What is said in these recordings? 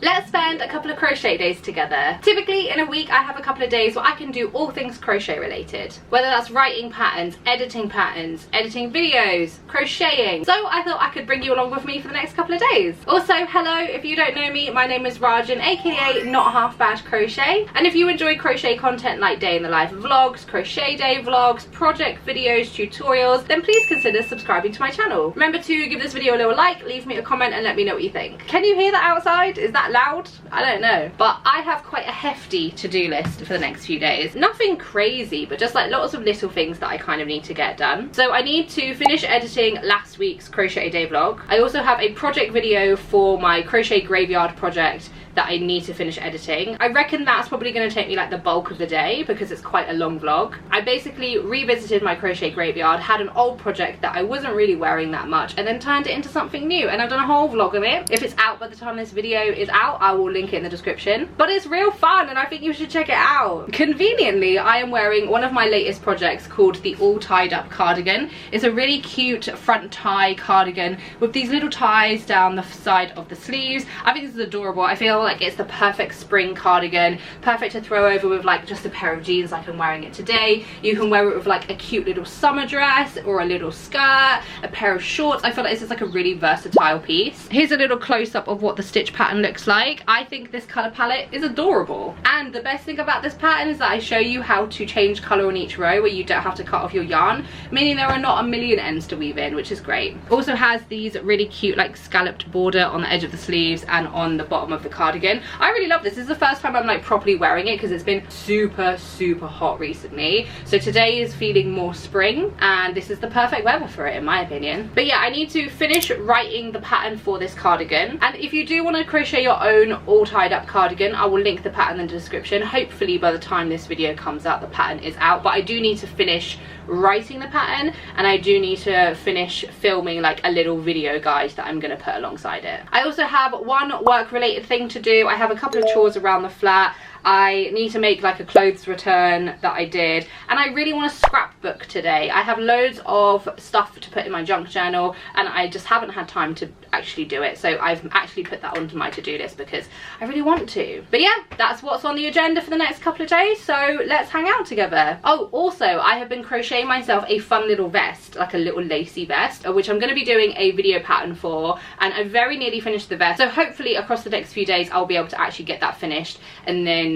Let's spend a couple of crochet days together. Typically in a week I have a couple of days where I can do all things crochet related. Whether that's writing patterns, editing videos, crocheting. So I thought I could bring you along with me for the next couple of days. Also, hello, if you don't know me, my name is Rajan, aka Not Half Bad Crochet. And if you enjoy crochet content like day in the life vlogs, crochet day vlogs, project videos, tutorials, then please consider subscribing to my channel. Remember to give this video a little like, leave me a comment and let me know what you think. Can you hear that outside? Is that loud? I don't know, but I have quite a hefty to-do list for the next few days. Nothing crazy, but just like lots of little things that I kind of need to get done. So I need to finish editing last week's crochet day vlog. I also have a project video for my crochet graveyard project that I need to finish editing. I reckon that's probably going to take me like the bulk of the day because it's quite a long vlog. I basically revisited my crochet graveyard, had an old project that I wasn't really wearing that much, and then turned it into something new, and I've done a whole vlog of it. If it's out by the time this video is out, I will link it in the description. But it's real fun and I think you should check it out. Conveniently, I am wearing one of my latest projects called the All Tied Up cardigan. It's a really cute front tie cardigan with these little ties down the side of the sleeves. I think this is adorable. I feel like it's the perfect spring cardigan, perfect to throw over with like just a pair of jeans like I'm wearing it today. You can wear it with like a cute little summer dress or a little skirt, a pair of shorts. I feel like this is like a really versatile piece. Here's a little close-up of what the stitch pattern looks like. I think this color palette is adorable, and the best thing about this pattern is that I show you how to change color on each row where you don't have to cut off your yarn, meaning there are not a million ends to weave in, which is great. Also has these really cute like scalloped border on the edge of the sleeves and on the bottom of the cardigan. I really love this. This is the first time I'm like properly wearing it because it's been super hot recently, so today is feeling more spring and this is the perfect weather for it in my opinion. But yeah, I need to finish writing the pattern for this cardigan, and if you do want to crochet your own all tied up cardigan, I will link the pattern in the description. Hopefully by the time this video comes out the pattern is out, but I do need to finish writing the pattern and I do need to finish filming like a little video guide that I'm going to put alongside it. I also have one work related thing to do. I have a couple of chores around the flat. I need to make like a clothes return that I did, and I really want to scrapbook today. I have loads of stuff to put in my junk journal and I just haven't had time to actually do it, so I've actually put that onto my to-do list because I really want to. But yeah, that's what's on the agenda for the next couple of days, so let's hang out together. Oh, also I have been crocheting myself a fun little vest, like a little lacy vest, which I'm going to be doing a video pattern for, and I very nearly finished the vest, so hopefully across the next few days I'll be able to actually get that finished and then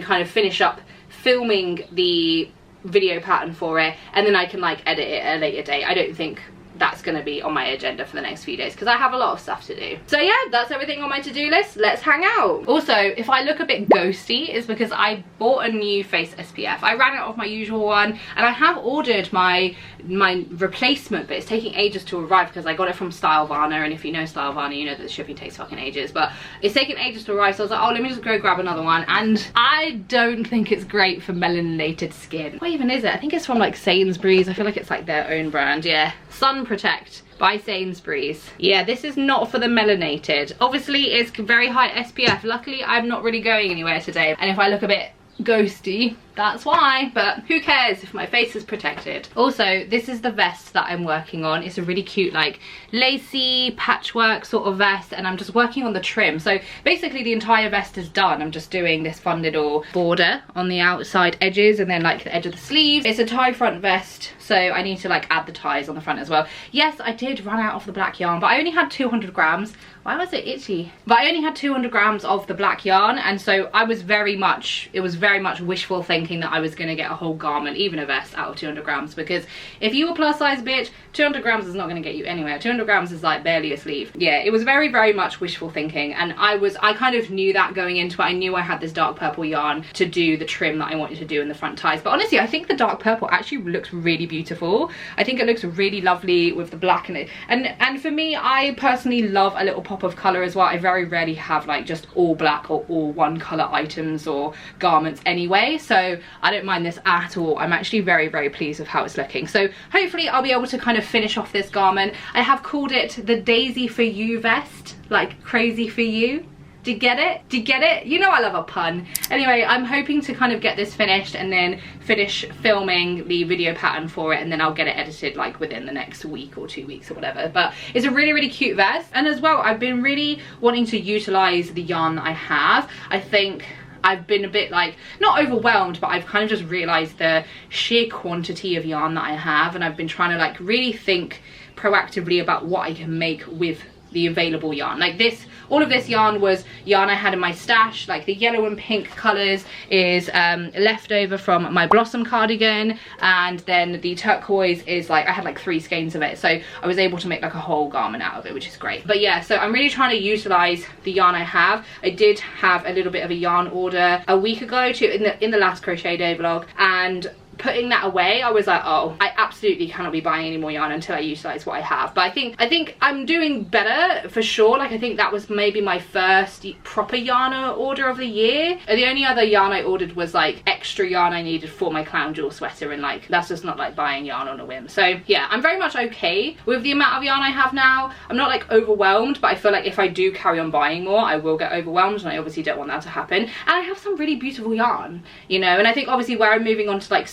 kind of finish up filming the video pattern for it, and then I can like edit it at a later date. I don't think that's going to be on my agenda for the next few days because I have a lot of stuff to do. So yeah, that's everything on my to-do list. Let's hang out. Also, if I look a bit ghosty, it's because I bought a new face SPF. I ran out of my usual one and I have ordered my replacement, but it's taking ages to arrive because I got it from Stylevana, and if you know Stylevana you know that the shipping takes fucking ages, but it's taking ages to arrive, so I was like, oh, let me just go grab another one, and I don't think it's great for melanated skin. What even is it? I think it's from like Sainsbury's. I feel like it's like their own brand. Yeah, Sun Protect by Sainsbury's. Yeah, this is not for the melanated. Obviously it's very high SPF. Luckily I'm not really going anywhere today, and if I look a bit ghosty, that's why, but who cares if my face is protected. Also, this is the vest that I'm working on. It's a really cute like lacy patchwork sort of vest, and I'm just working on the trim. So basically the entire vest is done. I'm just doing this fun little border on the outside edges and then like the edge of the sleeves. It's a tie front vest, so I need to like add the ties on the front as well. Yes, I did run out of the black yarn, but I only had 200 grams. Why was it itchy? But I only had 200 grams of the black yarn, and so I was it was very much wishful thinking that I was going to get a whole garment, even a vest, out of 200 grams, because if you were plus size bitch, 200 grams is not going to get you anywhere. 200 grams is like barely a sleeve. Yeah, it was very much wishful thinking, and I kind of knew that going into it. I knew I had this dark purple yarn to do the trim that I wanted to do in the front ties, but honestly I think the dark purple actually looks really beautiful. I think it looks really lovely with the black in it, and for me, I personally love a little pop of color as well. I very rarely have like just all black or all one color items or garments anyway, so I don't mind this at all. I'm actually very pleased with how it's looking, so hopefully I'll be able to kind of finish off this garment. I have called it the Daisy for You vest, like crazy for you. Do you get it? Do you get it? You know I love a pun. Anyway, I'm hoping to kind of get this finished and then finish filming the video pattern for it, and then I'll get it edited like within the next week or 2 weeks or whatever. But it's a really, really cute vest. And as well, I've been really wanting to utilize the yarn that I have. I think I've been a bit like, not overwhelmed, but I've kind of just realized the sheer quantity of yarn that I have, and I've been trying to like really think proactively about what I can make with the available yarn. Like this, all of this yarn was yarn I had in my stash. Like the yellow and pink colors is leftover from my Blossom cardigan, and then the turquoise is like, I had like 3 skeins of it, so I was able to make like a whole garment out of it, which is great. But yeah, so I'm really trying to utilize the yarn I have. I did have a little bit of a yarn order a week ago in the last crochet day vlog, and putting that away, I was like, oh, I absolutely cannot be buying any more yarn until I utilize what I have. But I think I'm doing better for sure. Like I think that was maybe my first proper yarn order of the year. The only other yarn I ordered was like extra yarn I needed for my clown jewel sweater, and like that's just not like buying yarn on a whim. So yeah, I'm very much okay with the amount of yarn I have now. I'm not like overwhelmed, but I feel like if I do carry on buying more, I will get overwhelmed, and I obviously don't want that to happen. And I have some really beautiful yarn, you know, and I think obviously where I'm moving on to like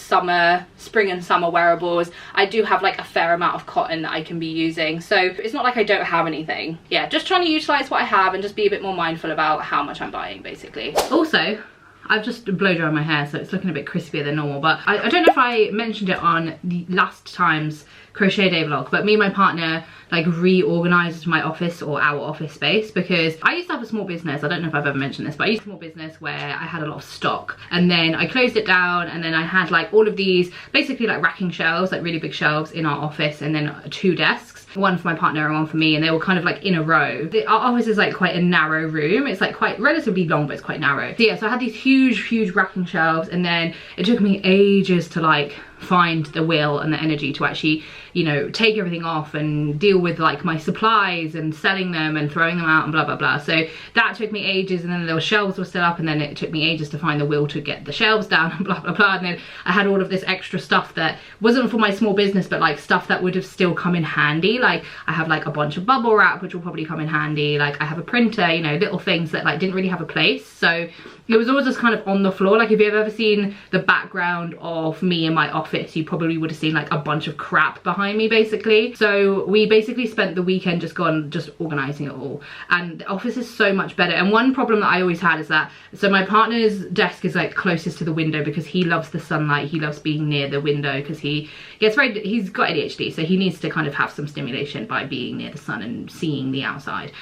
spring and summer wearables, I do have like a fair amount of cotton that I can be using, so it's not like I don't have anything. Yeah, just trying to utilize what I have and just be a bit more mindful about how much I'm buying, basically. Also, I've just blow dried my hair, so it's looking a bit crispier than normal, but I don't know if I mentioned it on the last time's crochet day vlog, but me and my partner like reorganized my office, or our office space, because I used to have a small business. I don't know if I've ever mentioned this, but I used to have a small business where I had a lot of stock, and then I closed it down, and then I had like all of these basically like racking shelves, like really big shelves in our office, and then 2 desks, one for my partner and one for me, and they were kind of like in a row. Our office is like quite a narrow room. It's like quite relatively long, but it's quite narrow. So yeah, so I had these huge racking shelves, and then it took me ages to like find the will and the energy to actually, you know, take everything off and deal with like my supplies and selling them and throwing them out and blah blah blah. So that took me ages, and then the shelves were still up, and then it took me ages to find the will to get the shelves down and blah blah blah. And then I had all of this extra stuff that wasn't for my small business, but like stuff that would have still come in handy. Like I have like a bunch of bubble wrap, which will probably come in handy. Like I have a printer, you know, little things that like didn't really have a place. So it was always just kind of on the floor. Like if you've ever seen the background of me in my office, you probably would have seen like a bunch of crap behind me, basically. So we basically spent the weekend just organizing it all, and the office is so much better. And one problem that I always had is that, so my partner's desk is like closest to the window because he loves the sunlight, he loves being near the window, because he's got ADHD, so he needs to kind of have some stimulation by being near the sun and seeing the outside.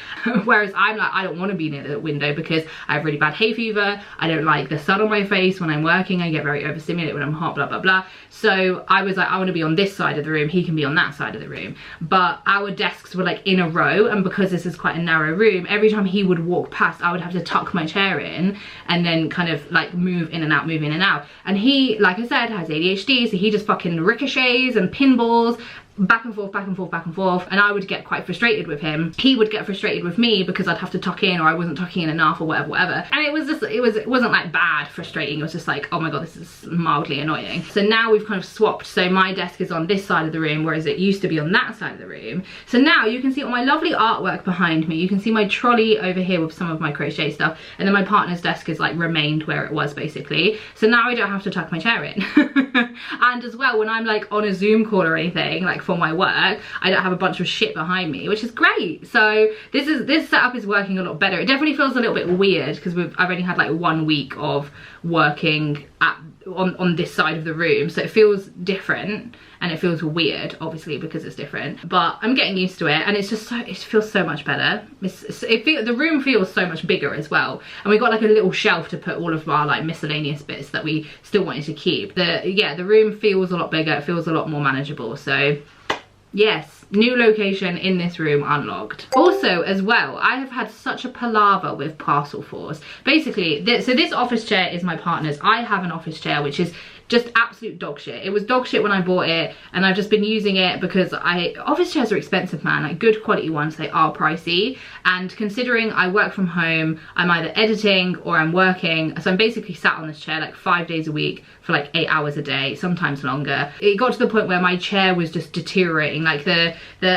Whereas I'm like, I don't want to be near the window because I have really bad hay fever, I don't like the sun on my face when I'm working, I get very overstimulated when I'm hot, blah blah blah. So I was like, I want to be on this side of the room, he can be on that side of the room. But our desks were like in a row, and because this is quite a narrow room, every time he would walk past, I would have to tuck my chair in and then kind of like move in and out. And he, like I said, has ADHD, so he just fucking ricochets and pinballs back and forth, and I would get quite frustrated with him. He would get frustrated with me because I'd have to tuck in, or I wasn't tucking in enough, or whatever. And it was just, it wasn't like bad frustrating, it was just like, oh my god, this is mildly annoying. So now we've kind of swapped, so my desk is on this side of the room, whereas it used to be on that side of the room. So now you can see all my lovely artwork behind me, you can see my trolley over here with some of my crochet stuff, and then my partner's desk is like remained where it was, basically. So now I don't have to tuck my chair in. And as well, when I'm like on a Zoom call or anything, like for my work, I don't have a bunch of shit behind me, which is great. So this setup is working a lot better. It definitely feels a little bit weird because I've only had like 1 week of working on this side of the room, so it feels different and it feels weird, obviously, because it's different, but I'm getting used to it, and it's just it feels so much better. The room feels so much bigger as well, and we got like a little shelf to put all of our like miscellaneous bits that we still wanted to keep. The room feels a lot bigger, it feels a lot more manageable. So yes, new location in this room unlocked. Also, as well, I have had such a palaver with parcel force. Basically, so this office chair is my partner's. I have an office chair which is just absolute dog shit. It was dog shit when I bought it, and I've just been using it because office chairs are expensive, man. Like good quality ones, they are pricey, and considering I work from home, I'm either editing or I'm working, so I'm basically sat on this chair like 5 days a week for like 8 hours a day, sometimes longer. It got to the point where my chair was just deteriorating. Like the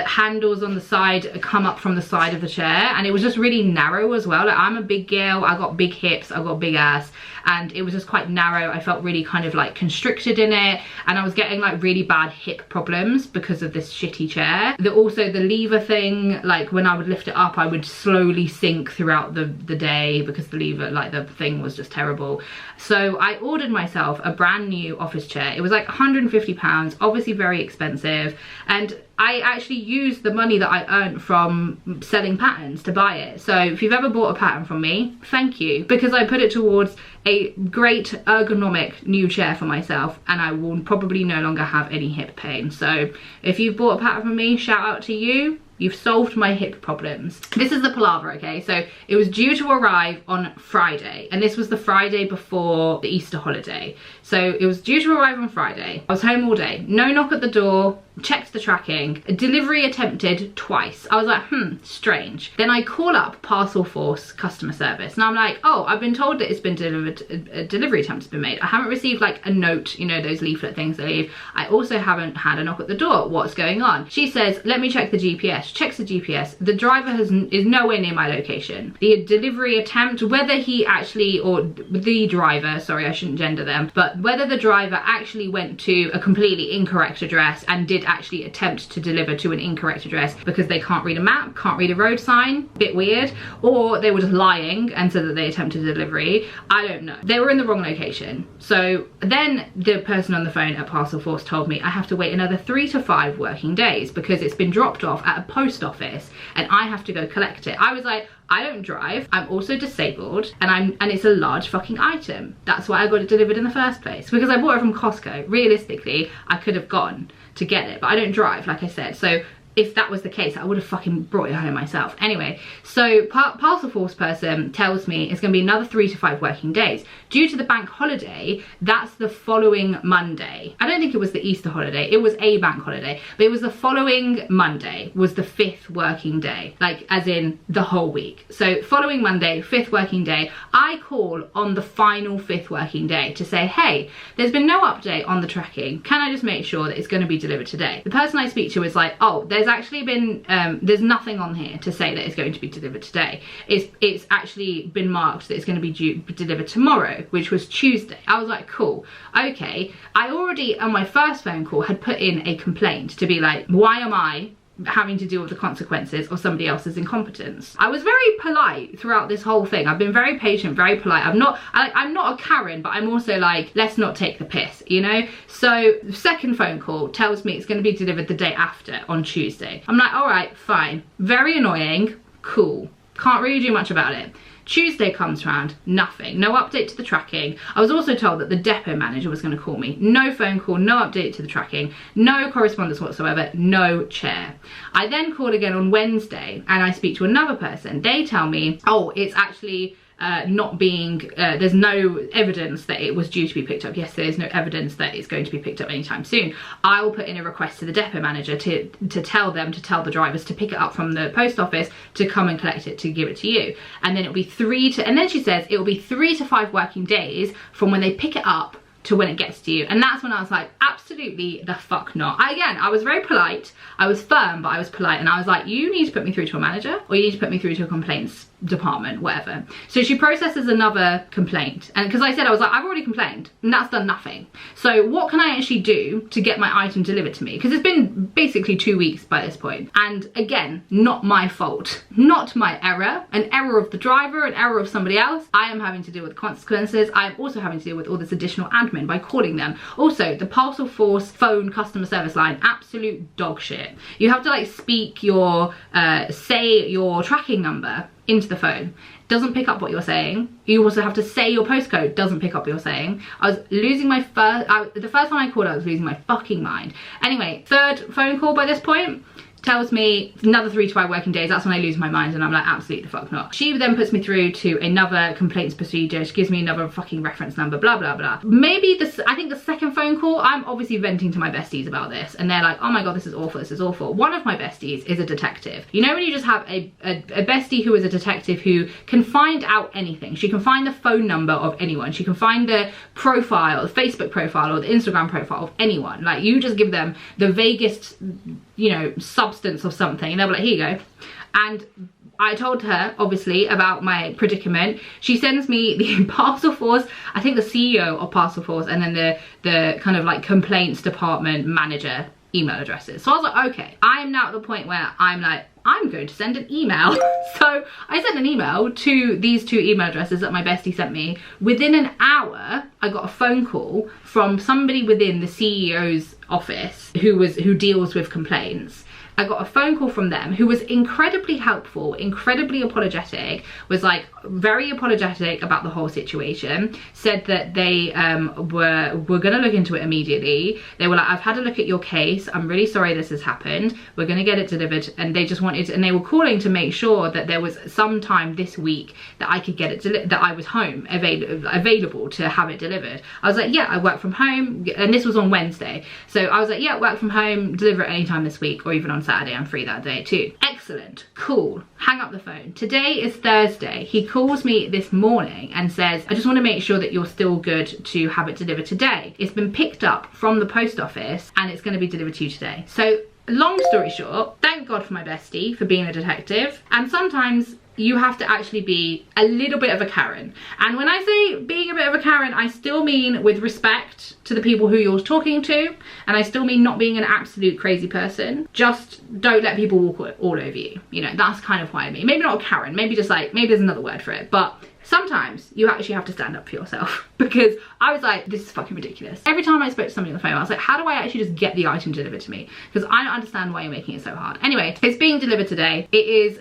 handles on the side come up from the side of the chair, and it was just really narrow as well. Like I'm a big girl, I got big hips, I got a big ass, and it was just quite narrow. I felt really kind of like constricted in it, and I was getting like really bad hip problems because of this shitty chair. Also the lever thing, like when I would lift it up, I would slowly sink throughout the day because the lever, like the thing was just terrible. So I ordered myself a brand new office chair. It was like £150, obviously very expensive, and I actually used the money that I earned from selling patterns to buy it. So if you've ever bought a pattern from me, thank you, because I put it towards a great ergonomic new chair for myself, and I will probably no longer have any hip pain. So if you've bought a pattern from me, shout out to you. You've solved my hip problems. This is the palaver, okay? So it was due to arrive on Friday, and this was the Friday before the Easter holiday. So it was due to arrive on Friday. I was home all day. No knock at the door. Checked the tracking. A delivery attempted twice. I was like, strange. Then I call up Parcel Force customer service, and I'm like, oh, I've been told that it's been delivered, a delivery attempt has been made. I haven't received like a note, you know, those leaflet things they leave. I also haven't had a knock at the door. What's going on? She says, let me check the GPS. Checks the GPS. The driver is nowhere near my location. The delivery attempt, whether he actually, or the driver, sorry, I shouldn't gender them, but whether the driver actually went to a completely incorrect address and did actually attempt to deliver to an incorrect address because they can't read a map, can't read a road sign, bit weird, or they were just lying and said that they attempted delivery, I don't know. They were in the wrong location. So then the person on the phone at Parcel Force told me I have to wait another 3 to 5 working days because it's been dropped off at a post office and I have to go collect it. I was like, I don't drive, I'm also disabled, and it's a large fucking item. That's why I got it delivered in the first place, because I bought it from Costco. Realistically, I could have gone to get it, but I don't drive, like I said. So if that was the case, I would have fucking brought it home myself. Anyway, so Parcel Force person tells me it's going to be another 3 to 5 working days. Due to the bank holiday, that's the following Monday. I don't think it was the Easter holiday. It was a bank holiday, but it was the following Monday was the 5th working day, like as in the whole week. So following Monday, 5th working day, I call on the final 5th working day to say, hey, there's been no update on the tracking. Can I just make sure that it's going to be delivered today? The person I speak to is like, oh, there's actually been there's nothing on here to say that it's going to be delivered today. It's actually been marked that it's going to be delivered tomorrow, which was Tuesday. I was like, cool, okay. I already on my first phone call had put in a complaint to be like, why am I having to deal with the consequences of somebody else's incompetence? I was very polite throughout this whole thing. I've been very patient, very polite. I'm not a Karen, but I'm also like, let's not take the piss, you know? So the second phone call tells me it's going to be delivered the day after, on Tuesday. I'm like, all right, fine. Very annoying, cool. Can't really do much about it. Tuesday comes round, nothing, no update to the tracking. I was also told that the depot manager was going to call me. No phone call, no update to the tracking, no correspondence whatsoever, no chair. I then call again on Wednesday and I speak to another person. They tell me, oh, it's actually not being, there's no evidence that it was due to be picked up yesterday. There's no evidence that it's going to be picked up anytime soon. I will put in a request to the depot manager to tell the drivers to pick it up from the post office to come and collect it, to give it to you. And then it'll be and then she says it will be 3 to 5 working days from when they pick it up to when it gets to you. And that's when I was like, absolutely the fuck not. Again, I was very polite, I was firm, but I was polite, and I was like, you need to put me through to a manager, or you need to put me through to a complaints department, whatever. So she processes another complaint, and because I said, I was like, I've already complained and that's done nothing. So what can I actually do to get my item delivered to me? Because it's been basically 2 weeks by this point, and again, not my fault, not my error, an error of the driver, an error of somebody else. I am having to deal with consequences. I am also having to deal with all this additional admin by calling them. Also, the Parcel Force phone customer service line, absolute dog shit. You have to like speak your say your tracking number into the phone. Doesn't pick up what you're saying. You also have to say your postcode. Doesn't pick up what you're saying. I was losing my the first time I called, I was losing my fucking mind. Anyway, third phone call by this point, tells me another 3 to 5 working days. That's when I lose my mind and I'm like, absolutely the fuck not. She then puts me through to another complaints procedure. She gives me another fucking reference number, blah blah blah. Maybe this, I think the second phone call, I'm obviously venting to my besties about this and they're like, oh my god, this is awful, this is awful. One of my besties is a detective. You know when you just have a bestie who is a detective who can find out anything. She can find the phone number of anyone. She can find the profile, the Facebook profile or the Instagram profile of anyone. Like, you just give them the vaguest, you know, substance of something and they'll be like, here you go. And I told her, obviously, about my predicament. She sends me the Parcel Force, I think the CEO of Parcel Force, and then the kind of like complaints department manager email addresses. So I was like, okay, I am now at the point where I'm like, I'm going to send an email. So I sent an email to these 2 email addresses that my bestie sent me. Within an hour, I got a phone call from somebody within the CEO's office who deals with complaints. I got a phone call from them who was incredibly helpful, incredibly apologetic, was like very apologetic about the whole situation, said that they were gonna look into it immediately. They were like, I've had a look at your case, I'm really sorry this has happened, we're gonna get it delivered. And they just wanted, and they were calling to make sure that there was some time this week that I could get it, that I was home, available to have it delivered. I was like, yeah, I work from home, and this was on Wednesday. So I was like, yeah, work from home, deliver it anytime this week, or even on Saturday, I'm free that day too. Excellent, cool, hang up the phone. Today is Thursday. He calls me this morning and says, I just want to make sure that you're still good to have it delivered today. It's been picked up from the post office and it's going to be delivered to you today. So long story short, thank God for my bestie for being a detective. And sometimes you have to actually be a little bit of a Karen. And when I say being a bit of a Karen, I still mean with respect to the people who you're talking to, and I still mean not being an absolute crazy person. Just don't let people walk all over you. You know, that's kind of what I mean. Maybe not a Karen, maybe just like, maybe there's another word for it, but sometimes you actually have to stand up for yourself, because I was like, this is fucking ridiculous. Every time I spoke to somebody on the phone, I was like, how do I actually just get the item delivered to me? Because I don't understand why you're making it so hard. Anyway, it's being delivered today. It is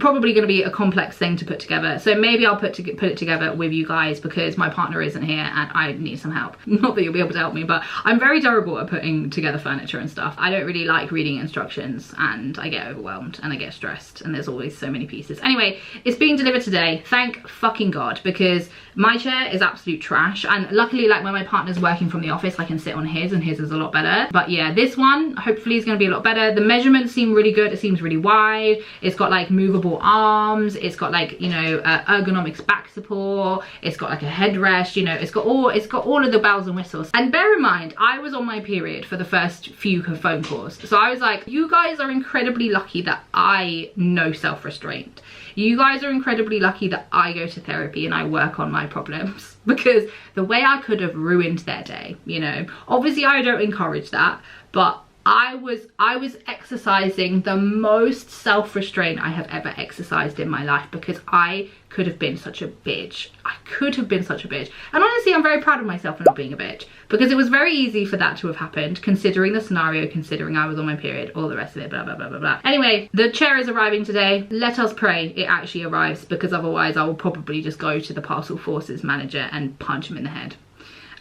probably going to be a complex thing to put together. So maybe I'll put it together with you guys, because my partner isn't here and I need some help. Not that you'll be able to help me, but I'm very terrible at putting together furniture and stuff. I don't really like reading instructions and I get overwhelmed and I get stressed and there's always so many pieces. Anyway, it's being delivered today. Thank fucking God, because my chair is absolute trash, and luckily, like, when my partner's working from the office, I can sit on his and his is a lot better. But yeah, this one hopefully is going to be a lot better. The measurements seem really good. It seems really wide. It's got like movable arms, it's got like, you know, ergonomics back support, it's got like a headrest, you know, it's got all of the bells and whistles. And bear in mind, I was on my period for the first few phone calls, so I was like, you guys are incredibly lucky that I know self-restraint. You guys are incredibly lucky that I go to therapy and I work on my problems, because the way I could have ruined their day, you know. Obviously I don't encourage that, but I was exercising the most self-restraint I have ever exercised in my life, because I could have been such a bitch. I could have been such a bitch. And honestly, I'm very proud of myself for not being a bitch, because it was very easy for that to have happened, considering the scenario, considering I was on my period, all the rest of it, blah, blah, blah, blah, blah. Anyway, the chair is arriving today. Let us pray it actually arrives, because otherwise I will probably just go to the Parcel Forces manager and punch him in the head.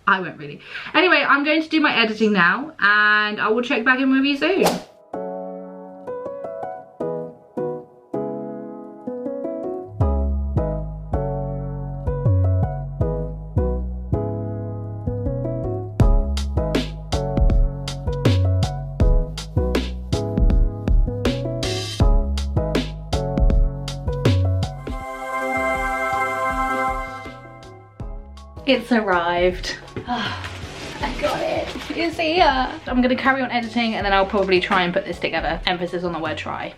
I won't really. Anyway, I'm going to do my editing now and I will check back in with you soon. It's arrived. Oh, I got it. It's here. I'm gonna carry on editing and then I'll probably try and put this together. Emphasis on the word try.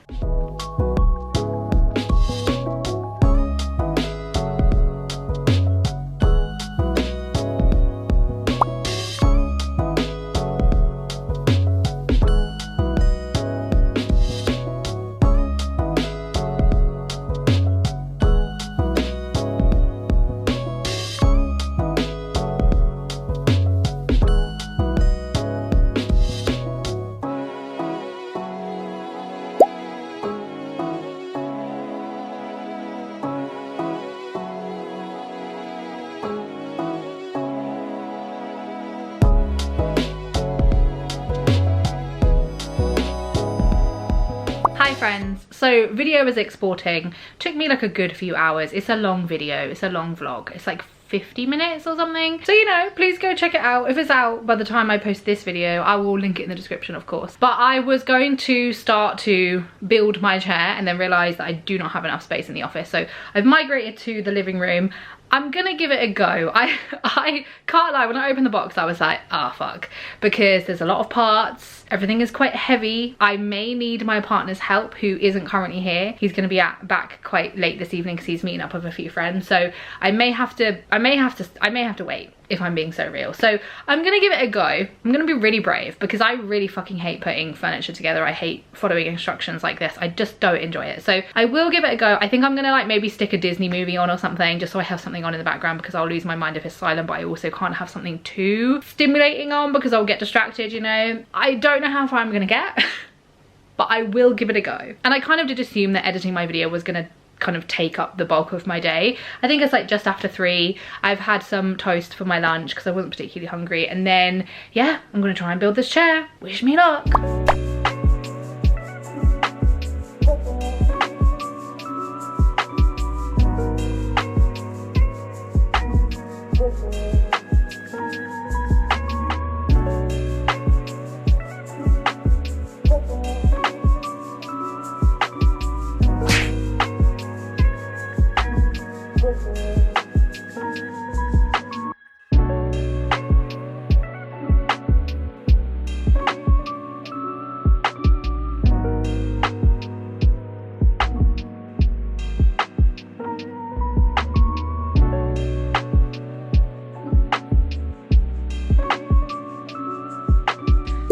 So video is exporting, took me like a good few hours. It's a long video, it's a long vlog. It's like 50 minutes or something. So, you know, please go check it out. If it's out by the time I post this video, I will link it in the description, of course. But I was going to start to build my chair and then realize that I do not have enough space in the office. So I've migrated to the living room. I'm gonna give it a go. I can't lie, when I opened the box I was like, ah, fuck, because there's a lot of parts, everything is quite heavy. I may need my partner's help, who isn't currently here. He's gonna be back quite late this evening because he's meeting up with a few friends, so I may have to wait, if I'm being so real. So I'm gonna give it a go. I'm gonna be really brave because I really fucking hate putting furniture together. I hate following instructions like this. I just don't enjoy it. So I will give it a go. I think I'm gonna like maybe stick a Disney movie on or something, just so I have something on in the background, because I'll lose my mind if it's silent, but I also can't have something too stimulating on because I'll get distracted, you know. I don't know how far I'm gonna get, but I will give it a go. And I kind of did assume that editing my video was gonna kind of take up the bulk of my day. I think it's like just after 3. I've had some toast for my lunch because I wasn't particularly hungry, and then yeah, I'm gonna try and build this chair. Wish me luck.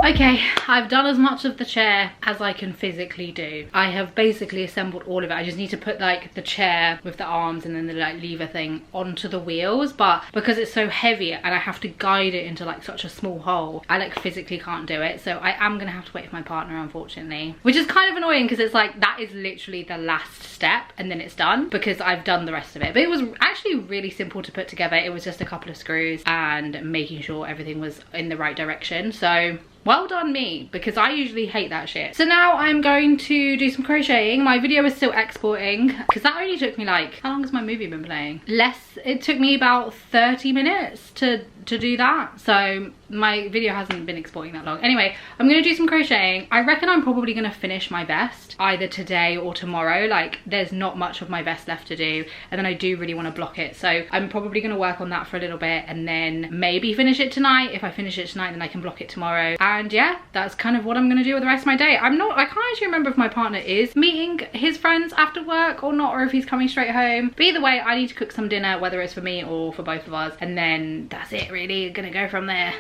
Okay, I've done as much of the chair as I can physically do. I have basically assembled all of it. I just need to put like the chair with the arms and then the like lever thing onto the wheels, but because it's so heavy and I have to guide it into like such a small hole, I like physically can't do it. So I am gonna have to wait for my partner, unfortunately, which is kind of annoying because it's like that is literally the last step and then it's done because I've done the rest of it. But it was actually really simple to put together. It was just a couple of screws and making sure everything was in the right direction. So well done me, because I usually hate that shit. So now I'm going to do some crocheting. My video is still exporting because that only took me like, how long has my movie been playing? It took me about 30 minutes to do that. So my video hasn't been exporting that long. Anyway, I'm gonna do some crocheting. I reckon I'm probably gonna finish my vest either today or tomorrow. Like there's not much of my vest left to do, and then I do really want to block it, so I'm probably gonna work on that for a little bit and then maybe finish it tonight. If I finish it tonight, then I can block it tomorrow. And yeah, that's kind of what I'm gonna do with the rest of my day. I can't actually remember if my partner is meeting his friends after work or not, or if he's coming straight home. But either way, I need to cook some dinner, whether it's for me or for both of us, and then that's it really. Gonna go from there.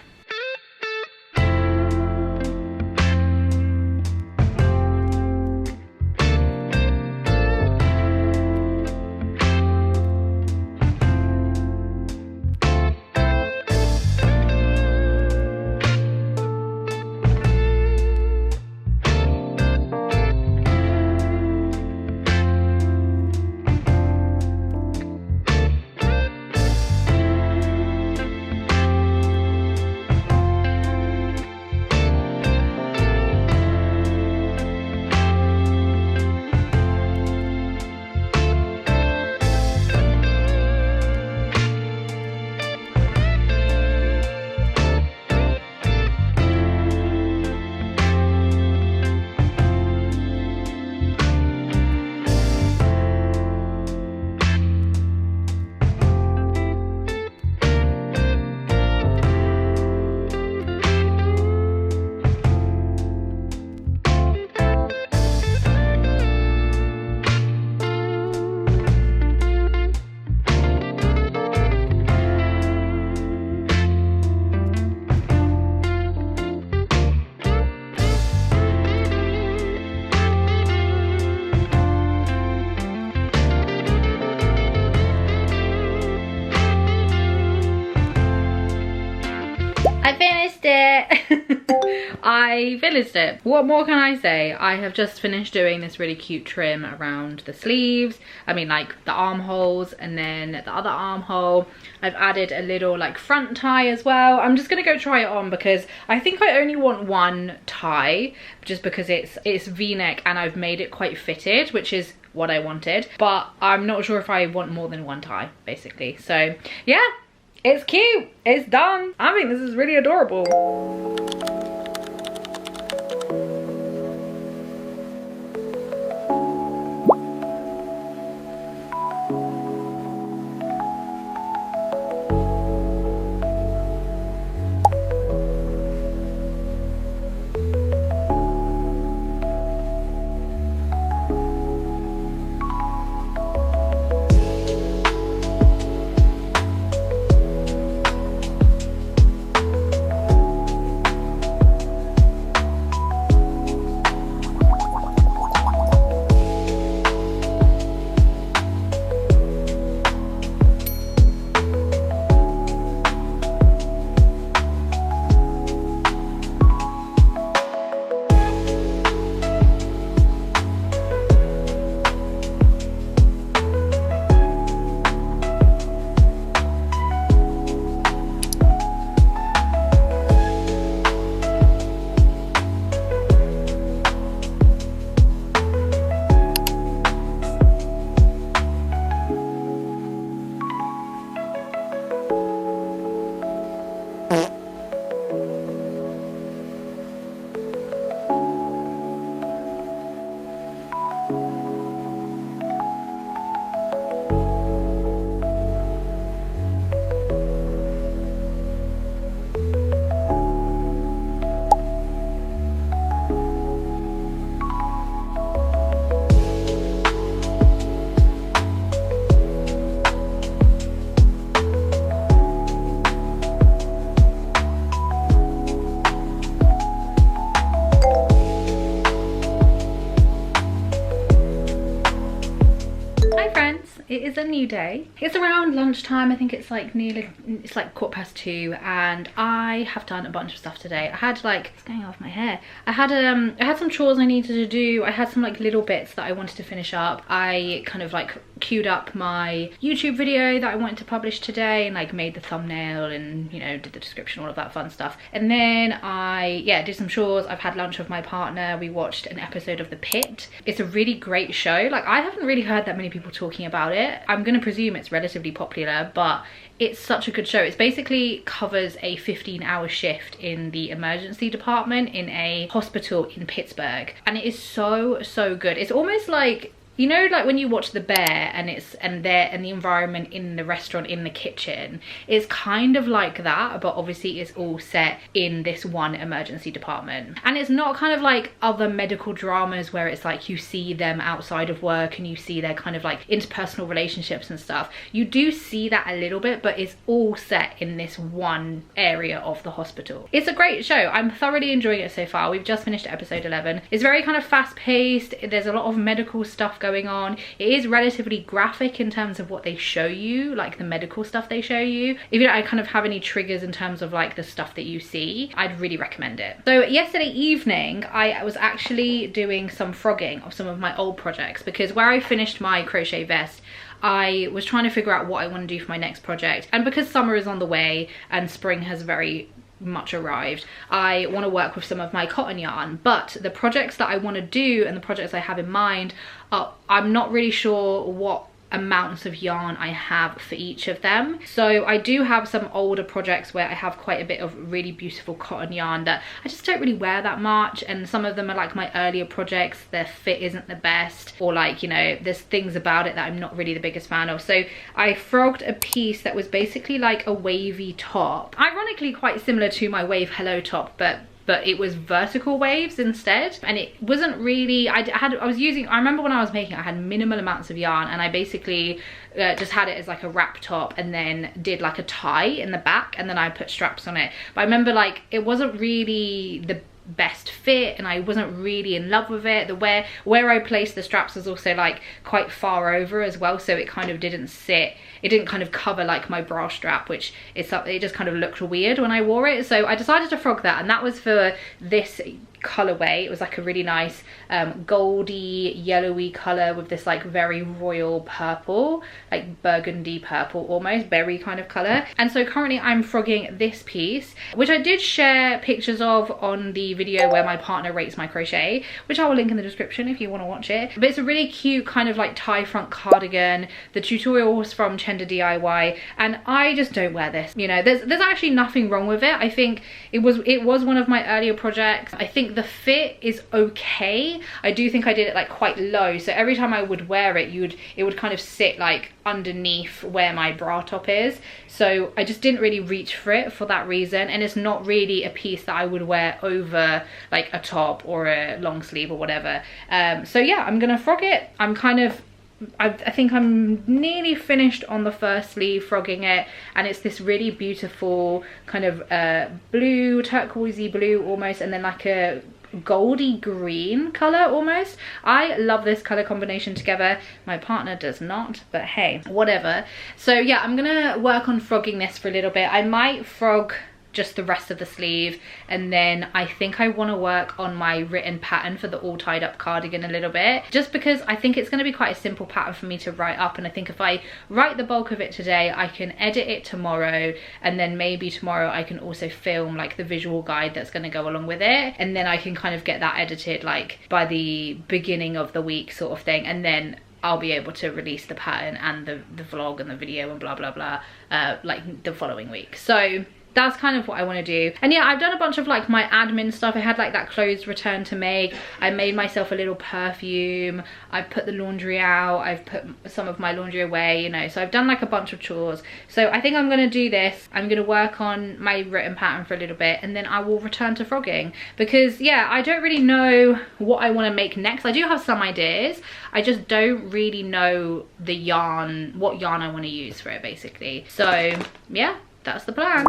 I finished it. What more can I say? I have just finished doing this really cute trim around the sleeves. I mean, like the armholes, and then the other armhole. I've added a little like front tie as well. I'm just gonna go try it on because I think I only want one tie, just because it's V-neck and I've made it quite fitted, which is what I wanted, but I'm not sure if I want more than one tie, basically. So yeah, it's cute, it's done. I think this is really adorable. It is a new day. It's around lunchtime. I think it's like nearly, it's like 2:15, and I have done a bunch of stuff today. I had like, it's going off my hair. I had some chores I needed to do. I had some like little bits that I wanted to finish up. I kind of like queued up my YouTube video that I wanted to publish today, and like made the thumbnail and, you know, did the description, all of that fun stuff. And then I did some chores. I've had lunch with my partner. We watched an episode of The Pit. It's a really great show. Like, I haven't really heard that many people talking about it. I'm gonna presume it's relatively popular, but it's such a good show. It basically covers a 15-hour shift in the emergency department in a hospital in Pittsburgh, and it is so good. It's almost like, you know, like when you watch The Bear and the environment in the restaurant, in the kitchen, it's kind of like that, but obviously it's all set in this one emergency department. And it's not kind of like other medical dramas where it's like you see them outside of work and you see their kind of like interpersonal relationships and stuff. You do see that a little bit, but it's all set in this one area of the hospital. It's a great show. I'm thoroughly enjoying it so far. We've just finished episode 11. It's very kind of fast paced. There's a lot of medical stuff going on. It is relatively graphic in terms of what they show you, like the medical stuff they show you. If you don't kind of have any triggers in terms of like the stuff that you see, I'd really recommend it. So yesterday evening, I was actually doing some frogging of some of my old projects, because where I finished my crochet vest, I was trying to figure out what I want to do for my next project. And because summer is on the way and spring has very much arrived, I want to work with some of my cotton yarn, but the projects that I want to do and the projects I have in mind are, I'm not really sure what amounts of yarn I have for each of them. So I do have some older projects where I have quite a bit of really beautiful cotton yarn that I just don't really wear that much, and some of them are like my earlier projects, their fit isn't the best, or like, you know, there's things about it that I'm not really the biggest fan of. So I frogged a piece that was basically like a wavy top, ironically quite similar to my wave hello top, but it was vertical waves instead. And it wasn't really, I remember when I was making it, I had minimal amounts of yarn, and I basically just had it as like a wrap top, and then did like a tie in the back, and then I put straps on it. But I remember like it wasn't really the best fit, and I wasn't really in love with it. The where I placed the straps was also like quite far over as well, so it kind of didn't sit, it didn't kind of cover like my bra strap, which it just kind of looked weird when I wore it. So I decided to frog that, and that was for this colorway. It was like a really nice goldy yellowy color with this like very royal purple, like burgundy purple, almost berry kind of color. And so currently I'm frogging this piece, which I did share pictures of on the video where my partner rates my crochet, which I will link in the description if you want to watch it. But it's a really cute kind of like tie front cardigan. The tutorial was from Chenda DIY, and I just don't wear this, you know. There's actually nothing wrong with it. I think it was one of my earlier projects. I think the fit is okay. I do think I did it like quite low, so every time I would wear it, it would kind of sit like underneath where my bra top is. So I just didn't really reach for it for that reason, and it's not really a piece that I would wear over like a top or a long sleeve or whatever. So yeah, I'm gonna frog it. I think I'm nearly finished on the first sleeve frogging it, and it's this really beautiful kind of blue, turquoisey blue almost, and then like a goldy green color almost. I love this color combination together. My partner does not, but hey, whatever. So yeah, I'm gonna work on frogging this for a little bit. I might frog just the rest of the sleeve, and then I think I want to work on my written pattern for the all tied up cardigan a little bit, just because I think it's going to be quite a simple pattern for me to write up, and I think if I write the bulk of it today, I can edit it tomorrow, and then maybe tomorrow I can also film like the visual guide that's going to go along with it, and then I can kind of get that edited like by the beginning of the week sort of thing, and then I'll be able to release the pattern and the vlog and the video and blah blah blah like the following week. So that's kind of what I want to do. And yeah, I've done a bunch of like my admin stuff. I had like that clothes return to make. I made myself a little perfume. I put the laundry out. I've put some of my laundry away, you know. So I've done like a bunch of chores. So I think I'm going to do this. I'm going to work on my written pattern for a little bit, and then I will return to frogging, because yeah, I don't really know what I want to make next. I do have some ideas. I just don't really know the yarn, what yarn I want to use for it basically. So yeah, that's the plan.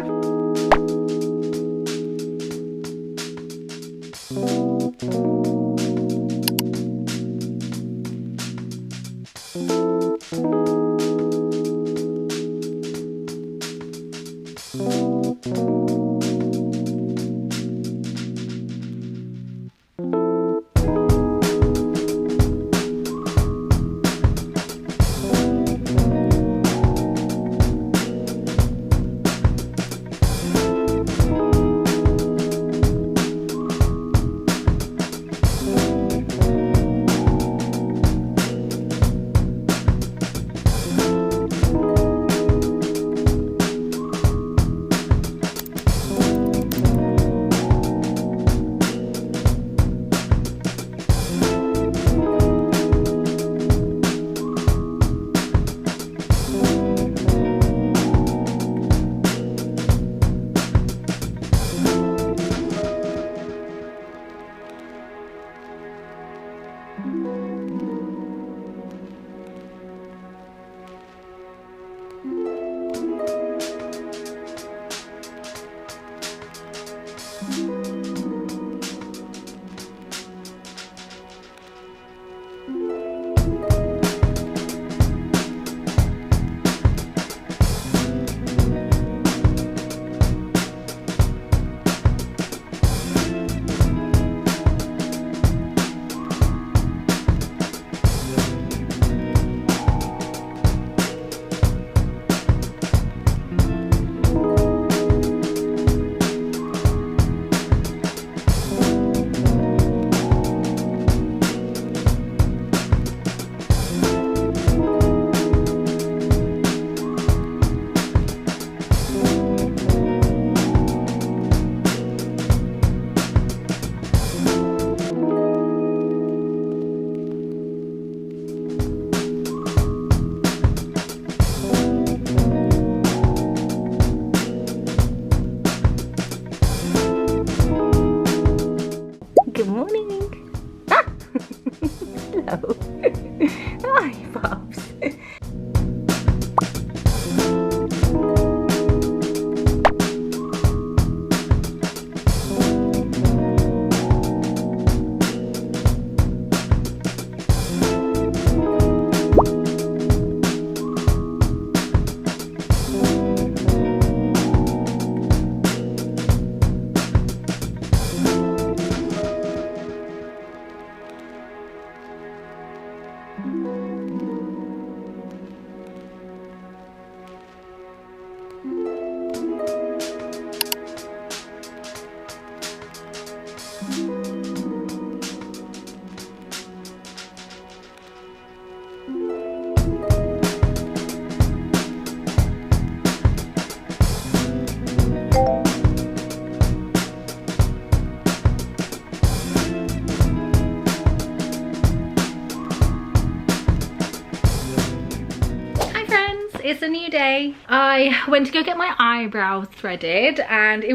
new day. I went to go get my eyebrows threaded, and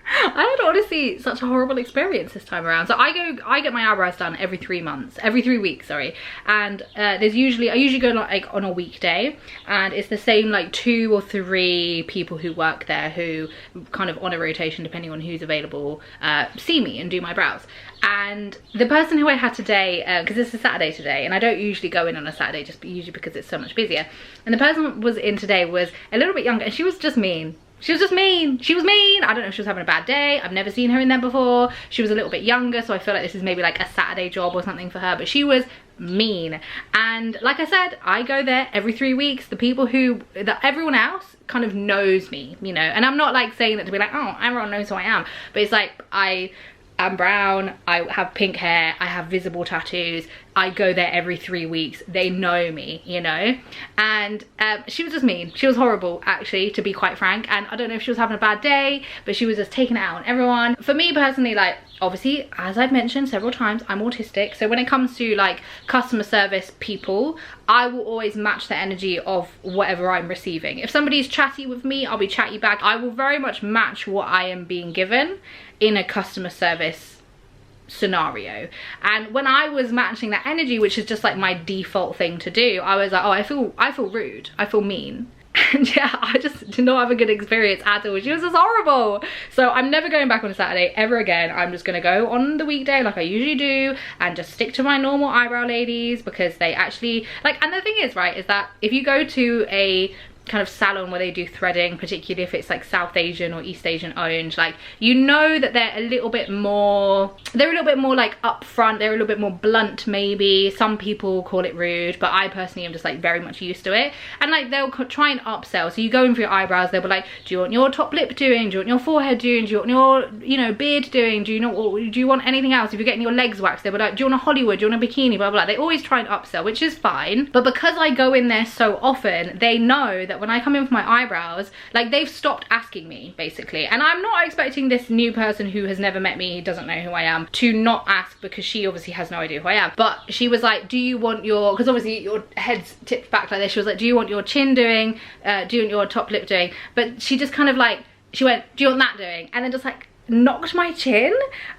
I had honestly such a horrible experience this time around. So I get my eyebrows done every 3 weeks, sorry. And I usually go like on a weekday, and it's the same like 2 or 3 people who work there who kind of on a rotation depending on who's available see me and do my brows. And the person who I had today, because it's a Saturday today, and I don't usually go in on a Saturday just usually because it's so much busier, and the person who was in today was a little bit younger, and she was just mean. She was just mean. She was mean. I don't know if she was having a bad day. I've never seen her in there before. She was a little bit younger, so I feel like this is maybe like a Saturday job or something for her, but she was mean. And like I said, I go there every 3 weeks. The people everyone else kind of knows me, you know, and I'm not like saying that to be like, oh, everyone knows who I am, but it's like I'm brown, I have pink hair, I have visible tattoos, I go there every 3 weeks, they know me, you know. And she was just mean. She was horrible, actually, to be quite frank. And I don't know if she was having a bad day, but she was just taking it out on everyone. For me personally, like, obviously, as I've mentioned several times, I'm autistic, so when it comes to like customer service people, I will always match the energy of whatever I'm receiving. If somebody's chatty with me, I'll be chatty back. I will very much match what I am being given in a customer service scenario. And when I was matching that energy, which is just like my default thing to do, I was like, oh, I feel rude, I feel mean. And yeah, I just did not have a good experience at all. She was just horrible. So I'm never going back on a Saturday ever again. I'm just gonna go on the weekday like I usually do and just stick to my normal eyebrow ladies, because they actually like, and the thing is, right, is that if you go to a kind of salon where they do threading, particularly if it's like South Asian or East Asian owned, like, you know that they're a little bit more like upfront, they're a little bit more blunt maybe. Some people call it rude, but I personally am just like very much used to it. And like they'll try and upsell. So you go in for your eyebrows, they'll be like, do you want your top lip doing? Do you want your forehead doing? Do you want your, you know, beard doing? Do you want anything else? If you're getting your legs waxed, they'll be like, do you want a Hollywood? Do you want a bikini? Blah, blah, blah. They always try and upsell, which is fine. But because I go in there so often, they know that when I come in for my eyebrows, like, they've stopped asking me basically. And I'm not expecting this new person who has never met me, doesn't know who I am, to not ask, because she obviously has no idea who I am. But she was like, do you want your, because obviously your head's tipped back like this, she was like, do you want your chin doing, do you want your top lip doing? But she just kind of like, she went, do you want that doing? And then just like knocked my chin. And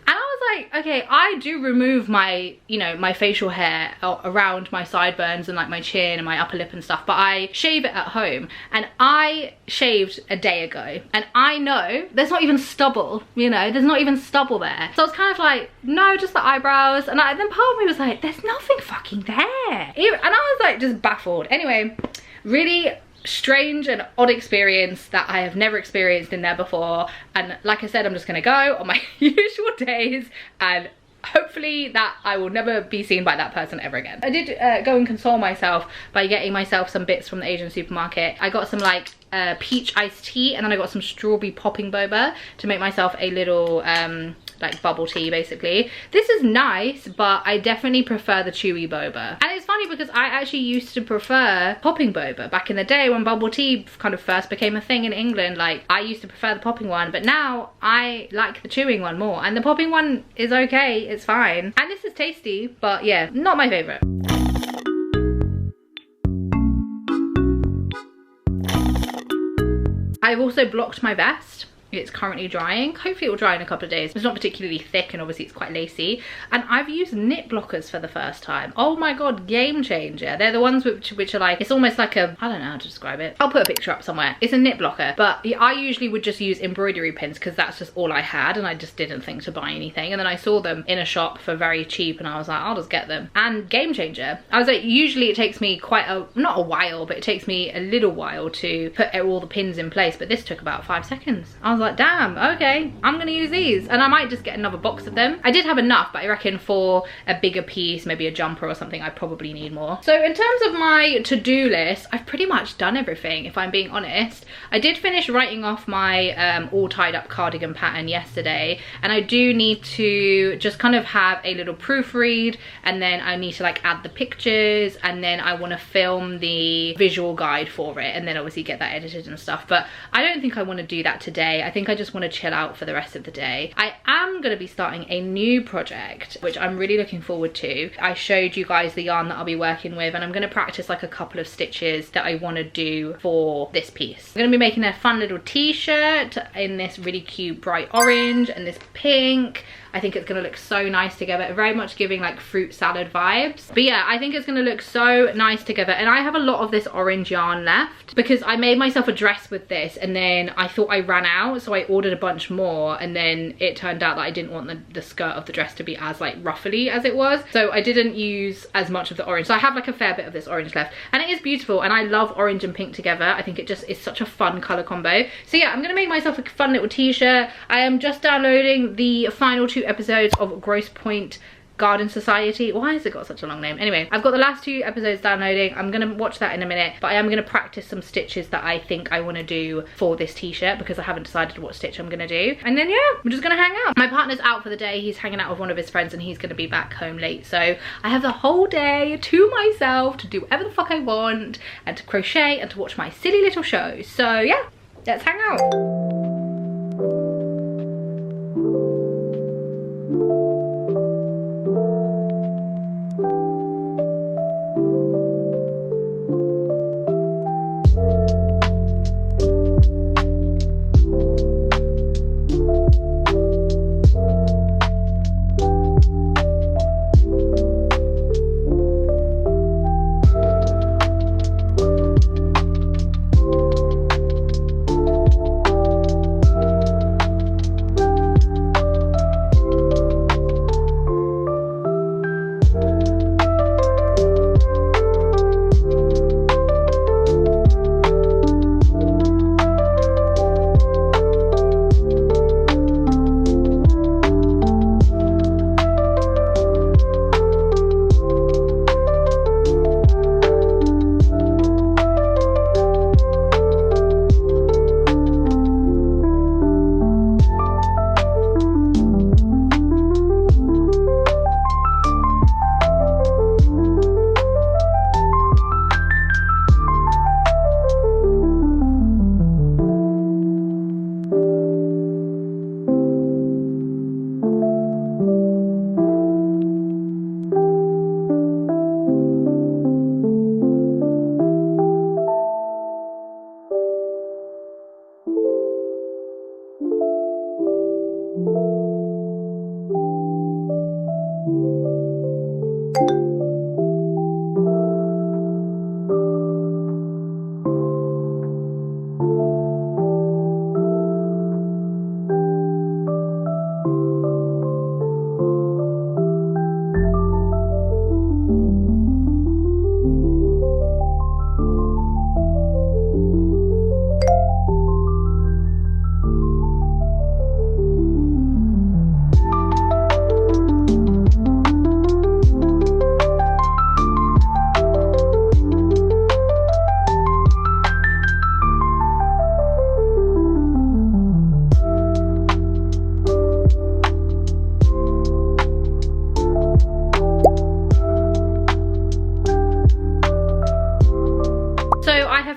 I was like, okay, I do remove my, you know, my facial hair around my sideburns and like my chin and my upper lip and stuff, but I shave it at home. And I shaved a day ago, and I know there's not even stubble, you know, there's not even stubble there. So I was kind of like, no, just the eyebrows. And then part of me was like, there's nothing fucking there. And I was like just baffled. Anyway, really strange and odd experience that I have never experienced in there before. And like I said, I'm just gonna go on my usual days, and hopefully that I will never be seen by that person ever again. I did go and console myself by getting myself some bits from the Asian supermarket. I got some like peach iced tea, and then I got some strawberry popping boba to make myself a little like bubble tea basically. This is nice, but I definitely prefer the chewy boba. And it's funny because I actually used to prefer popping boba back in the day when bubble tea kind of first became a thing in England. Like, I used to prefer the popping one, but now I like the chewing one more, and the popping one is okay, it's fine. And this is tasty, but yeah, not my favorite. I've also blocked my vest. It's currently drying. Hopefully it will dry in a couple of days. It's not particularly thick, and obviously it's quite lacy. And I've used knit blockers for the first time. Oh my god, game changer. They're the ones which are like, it's almost like a, I don't know how to describe it. I'll put a picture up somewhere. It's a knit blocker, but I usually would just use embroidery pins because that's just all I had, and I just didn't think to buy anything. And then I saw them in a shop for very cheap, and I was like, I'll just get them. And game changer. I was like, usually it takes me quite a, not a while, but it takes me a little while to put all the pins in place, but this took about 5 seconds. I was like, damn, okay, I'm gonna use these. And I might just get another box of them. I did have enough, but I reckon for a bigger piece, maybe a jumper or something, I probably need more. So in terms of my to-do list, I've pretty much done everything, if I'm being honest. I did finish writing off my all tied up cardigan pattern yesterday, and I do need to just kind of have a little proofread, and then I need to like add the pictures, and then I want to film the visual guide for it, and then obviously get that edited and stuff. But I don't think I want to do that today. I think I just want to chill out for the rest of the day. I am going to be starting a new project, which I'm really looking forward to. I showed you guys the yarn that I'll be working with, and I'm going to practice like a couple of stitches that I want to do for this piece. I'm going to be making a fun little t-shirt in this really cute bright orange and this pink. I think it's going to look so nice together, very much giving like fruit salad vibes. But yeah, I think it's going to look so nice together. And I have a lot of this orange yarn left because I made myself a dress with this and then I thought I ran out, so I ordered a bunch more, and then it turned out that I didn't want the skirt of the dress to be as like ruffly as it was, so I didn't use as much of the orange. So I have like a fair bit of this orange left, and it is beautiful, and I love orange and pink together. I think it just is such a fun color combo. So yeah, I'm going to make myself a fun little t-shirt. I am just downloading the final 2 episodes of Grosse Pointe Garden Society. Why has it got such a long name? Anyway, I've got the last 2 episodes downloading. I'm gonna watch that in a minute, but I am gonna practice some stitches that I think I want to do for this t-shirt because I haven't decided what stitch I'm gonna do. And then yeah, I'm just gonna hang out. My partner's out for the day. He's hanging out with one of his friends and he's gonna be back home late, so I have the whole day to myself to do whatever the fuck I want and to crochet and to watch my silly little shows. So yeah, let's hang out.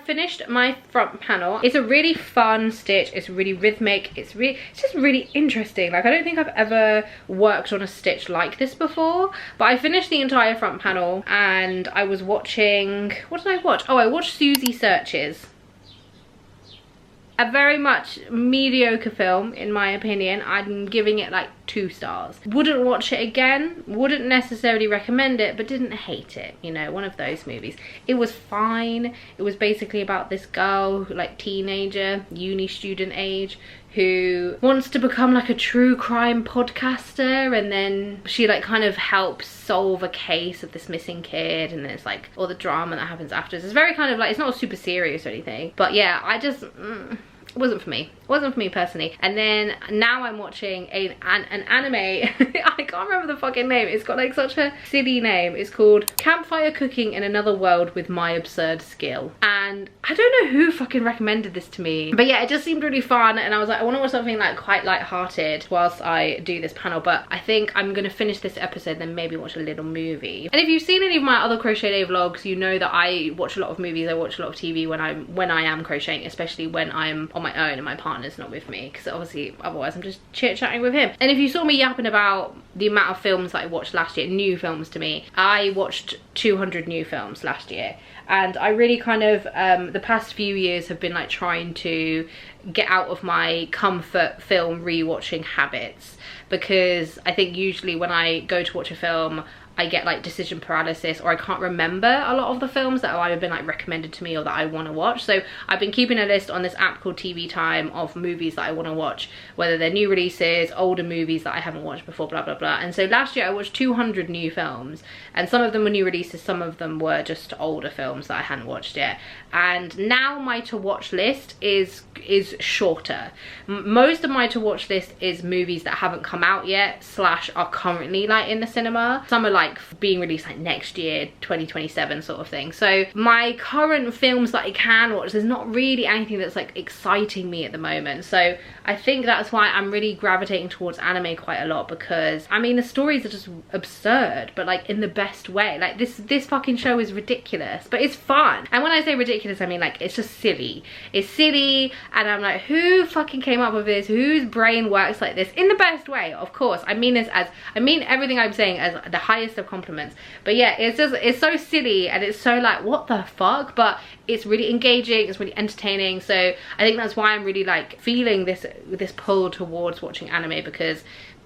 Finished my front panel. It's a really fun stitch. It's really rhythmic. It's just really interesting. Like, I don't think I've ever worked on a stitch like this before, but I finished the entire front panel and I was watching, what did I watch? Oh, I watched Susie Searches. A very much mediocre film, in my opinion. I'm giving it like 2 stars. Wouldn't watch it again, wouldn't necessarily recommend it, but didn't hate it. You know, one of those movies. It was fine. It was basically about this girl, like teenager, uni student age, who wants to become like a true crime podcaster, and then she like kind of helps solve a case of this missing kid, and then it's like all the drama that happens afterwards. It's very kind of like, it's not super serious or anything, but yeah, I just it wasn't for me. It wasn't for me personally. And then now I'm watching an anime. I can't remember the fucking name. It's got like such a silly name. It's called Campfire Cooking in Another World with My Absurd Skill. And I don't know who fucking recommended this to me, but yeah, it just seemed really fun, and I was like, I want to watch something like quite light-hearted whilst I do this panel. But I think I'm gonna finish this episode, then maybe watch a little movie. And if you've seen any of my other crochet day vlogs, you know that I watch a lot of movies. I watch a lot of TV when I am crocheting, especially when I'm on my my own and my partner's not with me, because obviously otherwise I'm just chit-chatting with him. And if you saw me yapping about the amount of films that I watched last year, new films to me, I watched 200 new films last year. And I really kind of, the past few years have been like trying to get out of my comfort film rewatching habits, because I think usually when I go to watch a film, I get like decision paralysis, or I can't remember a lot of the films that have either been like recommended to me or that I want to watch. So I've been keeping a list on this app called TV Time of movies that I want to watch, whether they're new releases, older movies that I haven't watched before, blah blah blah. And so last year I watched 200 new films, and some of them were new releases, some of them were just older films that I hadn't watched yet. And now my to watch list is shorter. Most of my to watch list is movies that haven't come out yet slash are currently like in the cinema. Some are like being released like next year, 2027 sort of thing. So my current films that I can watch, there's not really anything that's like exciting me at the moment. So I think that's why I'm really gravitating towards anime quite a lot, because I mean the stories are just absurd, but like in the best way. Like this fucking show is ridiculous, but it's fun. And when I say ridiculous, I mean like it's just silly. It's silly, and I'm like, who fucking came up with this? Whose brain works like this? In the best way, of course. I mean this as, I mean everything I'm saying as the highest of compliments. But yeah, it's so silly, and it's so like, what the fuck? But it's really engaging, it's really entertaining. So I think that's why I'm really like feeling this pull towards watching anime, because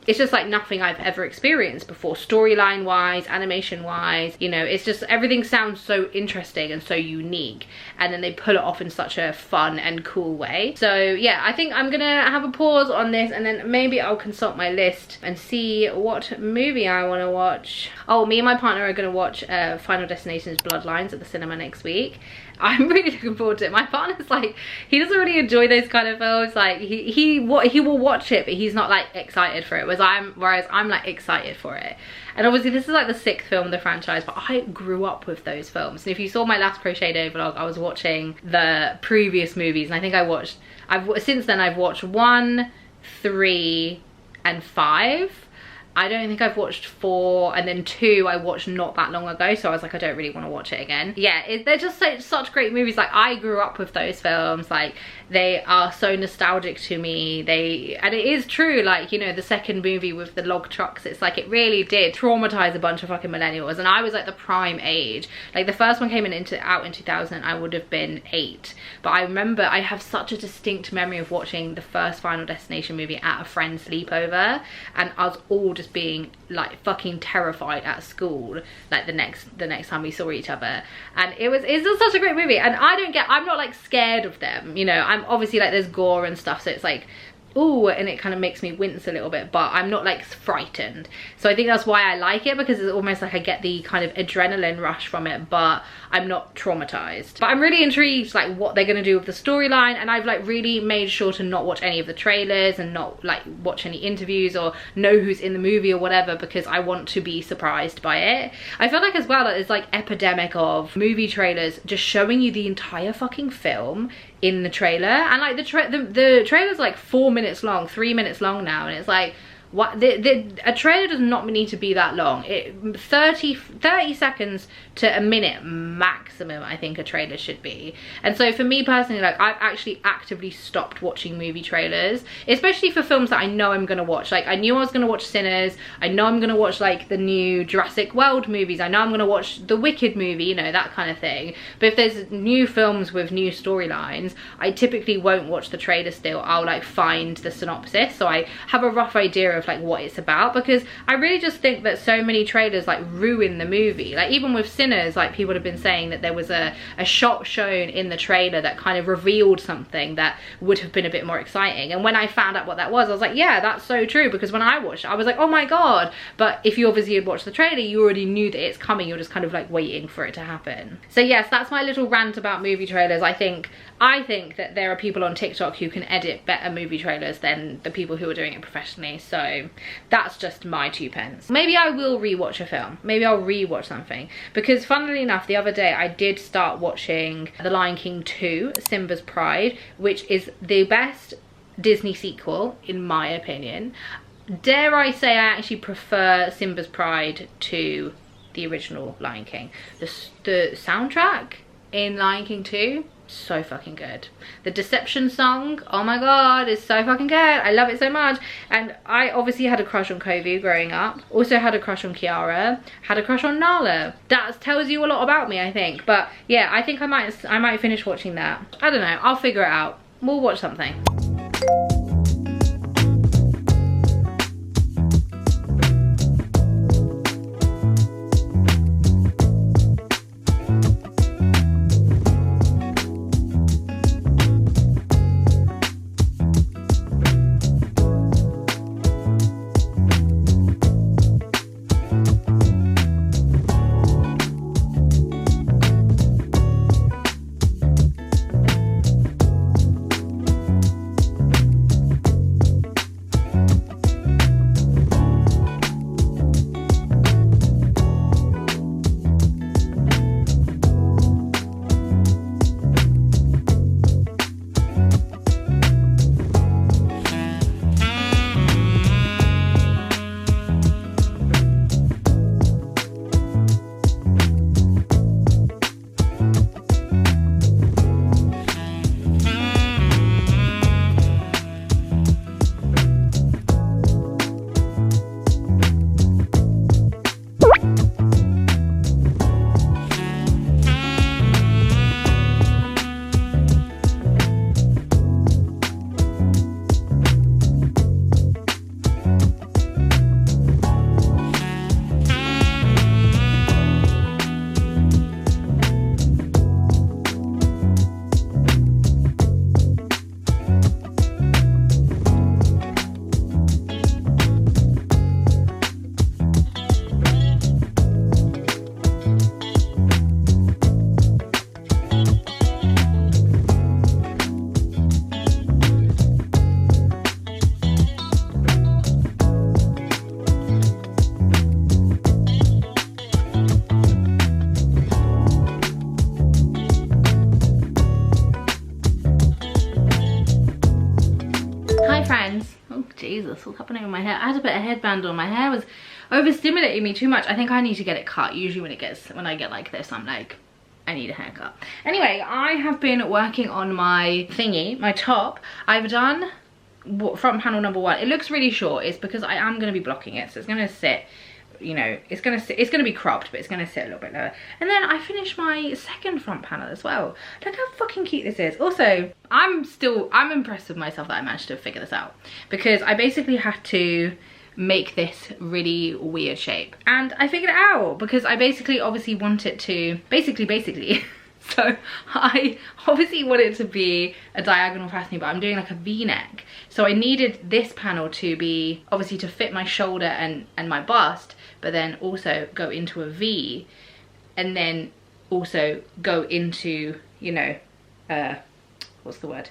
it's just like nothing I've ever experienced before, storyline wise, animation wise, you know. It's just everything sounds so interesting and so unique, and then they pull it off in such a fun and cool way. So yeah, I think I'm gonna have a pause on this, and then maybe I'll consult my list and see what movie I want to watch. Oh, me and my partner are gonna watch Final Destination's Bloodlines at the cinema next week. I'm really looking forward to it. My partner's like, he doesn't really enjoy those kind of films. Like he will watch it, but he's not like excited for it. Whereas I'm like excited for it. And obviously this is like the 6th film of the franchise, but I grew up with those films. And if you saw my last Crochet Day vlog, I was watching the previous movies, and I think since then I've watched 1, 3, and 5. I don't think I've watched 4, and then 2 I watched not that long ago, so I was like, I don't really want to watch it again. Yeah, they're just such great movies. Like I grew up with those films, like they are so nostalgic to me. And it is true, like, you know, the second movie with the log trucks, it's like it really did traumatize a bunch of fucking millennials, and I was like the prime age. Like the first one came out in 2000, I would have been 8, but I remember I have such a distinct memory of watching the first Final Destination movie at a friend's sleepover, and us all just being like fucking terrified at school, like the next time we saw each other. And it's just such a great movie, and I'm not like scared of them, you know. I'm obviously like, there's gore and stuff, so it's like, ooh, and it kind of makes me wince a little bit, but I'm not like frightened. So I think that's why I like it, because it's almost like I get the kind of adrenaline rush from it, but I'm not traumatized. But I'm really intrigued like what they're gonna do with the storyline, and I've like really made sure to not watch any of the trailers and not like watch any interviews or know who's in the movie or whatever, because I want to be surprised by it. I feel like as well that there's like epidemic of movie trailers just showing you the entire fucking film in the trailer, and like the trailer's like 4 minutes long, 3 minutes long now, and it's like, what, a trailer does not need to be that long. 30 seconds to a minute maximum I think a trailer should be. And so for me personally, like I've actually actively stopped watching movie trailers, especially for films that I know I'm gonna watch. Like I knew I was gonna watch Sinners, I know I'm gonna watch like the new Jurassic World movies, I know I'm gonna watch the Wicked movie, you know, that kind of thing. But if there's new films with new storylines, I typically won't watch the trailer still. I'll like find the synopsis, so I have a rough idea of like what it's about, because I really just think that so many trailers like ruin the movie. Like even with Sinners, like people have been saying that there was a shot shown in the trailer that kind of revealed something that would have been a bit more exciting, and when I found out what that was, I was like, yeah, that's so true, because when I watched it, I was like, oh my god. But if you obviously had watched the trailer, you already knew that it's coming, you're just kind of like waiting for it to happen. So yes, that's my little rant about movie trailers. I think that there are people on TikTok who can edit better movie trailers than the people who are doing it professionally, so that's just my 2 pence. Maybe I will rewatch a film, maybe I'll rewatch something, because funnily enough the other day I did start watching The Lion King 2, Simba's Pride, which is the best Disney sequel in my opinion. Dare I say I actually prefer Simba's Pride to the original Lion King. The soundtrack in Lion King 2, so fucking good. The Deception song, oh my god, is so fucking good. I love it so much. And I obviously had a crush on Kovu growing up. Also had a crush on Kiara. Had a crush on Nala. That tells you a lot about me, I think. But yeah, I think I might finish watching that. I don't know, I'll figure it out. We'll watch something. Jesus, what's happening with my hair? I had to put a headband on. My hair was overstimulating me too much. I think I need to get it cut. Usually when I get like this, I'm like, I need a haircut. Anyway, I have been working on my thingy, my top. I've done front panel number 1. It looks really short. It's because I am going to be blocking it, so it's going to sit, you know, it's going to be cropped, but it's going to sit a little bit lower. And then I finished my second front panel as well. Look how fucking cute this is. Also, I'm impressed with myself that I managed to figure this out, because I basically had to make this really weird shape, and I figured it out because I basically obviously want it to basically so I obviously want it to be a diagonal fastening, but I'm doing like a v-neck, so I needed this panel to be obviously to fit my shoulder and my bust, but then also go into a V, and then also go into, you know, what's the word,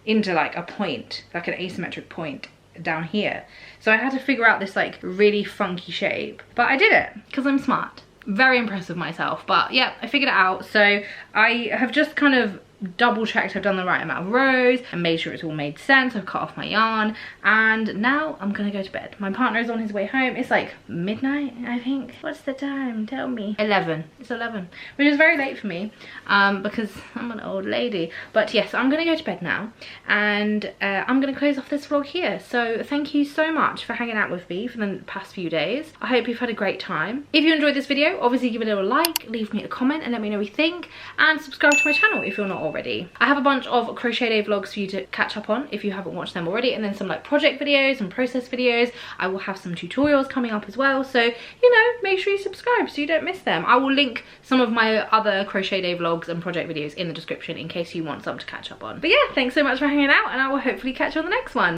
into like a point, like an asymmetric point down here. So I had to figure out this like really funky shape, but I did it because I'm smart. Very impressed with myself. But yeah, I figured it out. So I have just kind of double checked I've done the right amount of rows and made sure it's all made sense. I've cut off my yarn, and now I'm gonna go to bed. My partner is on his way home. It's like midnight, I think. What's the time? Tell me. 11. It's 11, which is very late for me because I'm an old lady. But yes, I'm gonna go to bed now, and I'm gonna close off this vlog here. So thank you so much for hanging out with me for the past few days. I hope you've had a great time. If you enjoyed this video, obviously give it a little like, leave me a comment and let me know what you think, and subscribe to my channel if you're not already. I have a bunch of crochet day vlogs for you to catch up on if you haven't watched them already, and then some like project videos and process videos. I will have some tutorials coming up as well, so you know, make sure you subscribe so you don't miss them. I will link some of my other crochet day vlogs and project videos in the description in case you want some to catch up on. But yeah, thanks so much for hanging out, and I will hopefully catch you on the next one.